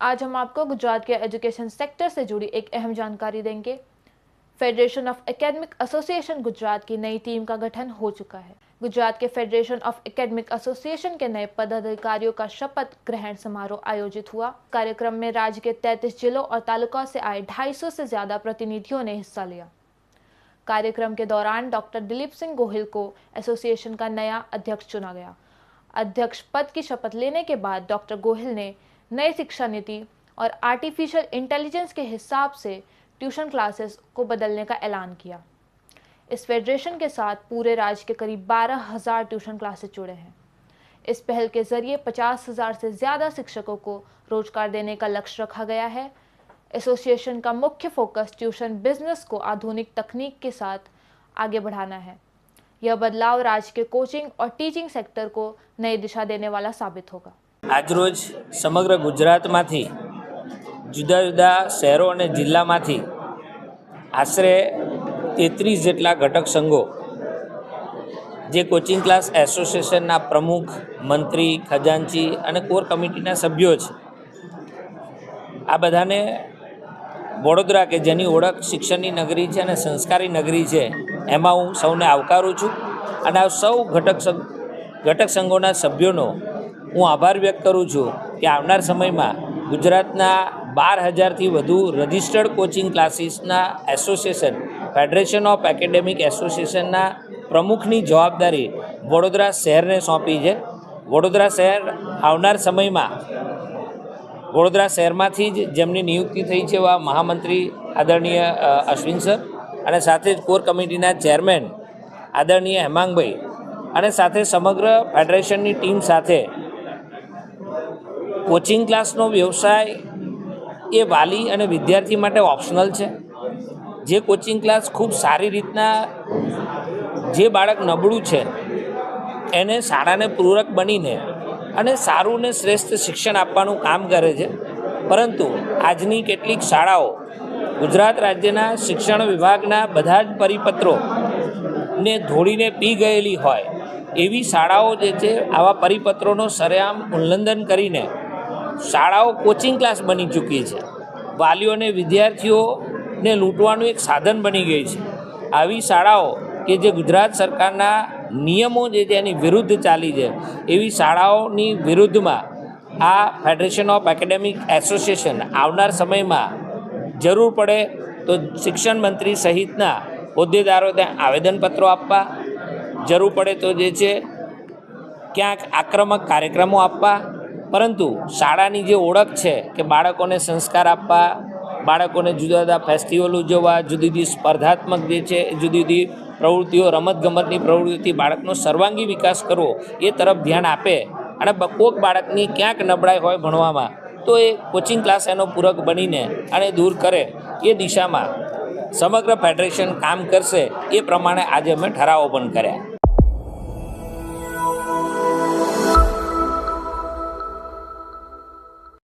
आज हम आपको गुजरात के एजुकेशन सेक्टर से जुड़ी एक अहम जानकारी देंगे। Federation of academic association Gujarat की नई टीम का गठन हो चुका है। गुजरात के फेडरेशन ऑफ एकेडमिक एसोसिएशन के नए पदाधिकारियों का शपथ ग्रहण समारोह आयोजित हुआ। कार्यक्रम में राज्य के 33 जिलों और तालुका से आए 250 से ज्यादा प्रतिनिधियों ने हिस्सा लिया। कार्यक्रम के दौरान डॉक्टर दिलीप सिंह गोहिल को एसोसिएशन का नया अध्यक्ष चुना गया। अध्यक्ष पद की शपथ लेने के बाद डॉक्टर गोहिल ने नई शिक्षा नीति और आर्टिफिशियल इंटेलिजेंस के हिसाब से ट्यूशन क्लासेस को बदलने का ऐलान किया। इस फेडरेशन के साथ पूरे राज्य के करीब 12,000 ट्यूशन क्लासेस जुड़े हैं। इस पहल के जरिए 50,000 से ज़्यादा शिक्षकों को रोजगार देने का लक्ष्य रखा गया है। एसोसिएशन का मुख्य फोकस ट्यूशन बिजनेस को आधुनिक तकनीक के साथ आगे बढ़ाना है। यह बदलाव राज्य के कोचिंग और टीचिंग सेक्टर को नई दिशा देने वाला साबित होगा। આજરોજ સમગ્ર ગુજરાતમાંથી જુદા જુદા શહેરો અને જિલ્લામાંથી આશરે 33 જેટલા ઘટક સંઘો જે કોચિંગ ક્લાસ એસોસિએશનના પ્રમુખ, મંત્રી, ખજાનચી અને કોર કમિટીના સભ્યો છે, આ બધાને વડોદરા કે જેની ઓળખ શિક્ષણની નગરી છે અને સંસ્કારી નગરી છે એમાં હું સૌને આવકારું છું અને આ સૌ ઘટક સંઘોના સભ્યોનો હું આભાર વ્યક્ત કરું છું કે આવનાર સમયમાં ગુજરાતના 12,000થી વધુ રજિસ્ટર્ડ કોચિંગ ક્લાસીસના એસોસિએશન ફેડરેશન ઓફ એકેડેમિક એસોસિએશનના પ્રમુખની જવાબદારી વડોદરા શહેરને સોંપી છે. વડોદરા શહેર આવનાર સમયમાં વડોદરા શહેરમાંથી જ જેમની નિયુક્તિ થઈ છે એવા મહામંત્રી આદરણીય અશ્વિન સર અને સાથે જ કોર કમિટીના ચેરમેન આદરણીય હેમાંગભાઈ અને સાથે સમગ્ર ફેડરેશનની ટીમ સાથે કોચિંગ ક્લાસનો વ્યવસાય એ વાલી અને વિદ્યાર્થી માટે ઓપ્શનલ છે. જે કોચિંગ ક્લાસ ખૂબ સારી રીતના જે બાળક નબળું છે એને શાળાને પૂરક બનીને અને સારું ને શ્રેષ્ઠ શિક્ષણ આપવાનું કામ કરે છે. પરંતુ આજની કેટલીક શાળાઓ ગુજરાત રાજ્યના શિક્ષણ વિભાગના બધા જ પરિપત્રોને ધોળીને પી ગયેલી હોય એવી શાળાઓ જે છે આવા પરિપત્રોનો સરેઆમ ઉલ્લંઘન કરીને શાળાઓ કોચિંગ ક્લાસ બની ચૂકી છે. વાલીઓને વિદ્યાર્થીઓને લૂંટવાનું એક સાધન બની ગઈ છે. આવી શાળાઓ કે જે ગુજરાત સરકારના નિયમો જે છે એની વિરુદ્ધ ચાલી છે એવી શાળાઓની વિરુદ્ધમાં આ ફેડરેશન ઓફ એકેડેમિક એસોસિએશન આવનાર સમયમાં જરૂર પડે તો શિક્ષણ મંત્રી સહિતના હોદ્દેદારો ત્યાં આવેદનપત્રો આપવા, જરૂર પડે તો જે છે ક્યાંક આક્રમક કાર્યક્રમો આપવા, પરંતુ શાળાની જે ઓળખ છે કે બાળકોને સંસ્કાર આપવા, બાળકોને જુદા જુદા ફેસ્ટિવલ ઉજવવા, જુદી જુદી સ્પર્ધાત્મક જે છે જુદી જુદી પ્રવૃત્તિઓ, રમતગમતની પ્રવૃત્તિ, બાળકનો સર્વાંગી વિકાસ કરવો એ તરફ ધ્યાન આપે અને કોઈક બાળકની ક્યાંક નબળાઈ હોય ભણવામાં તો એ કોચિંગ ક્લાસ એનો પૂરક બનીને અને દૂર કરે એ દિશામાં સમગ્ર ફેડરેશન કામ કરશે. એ પ્રમાણે આજે અમે ઠરાવો પણ કર્યા.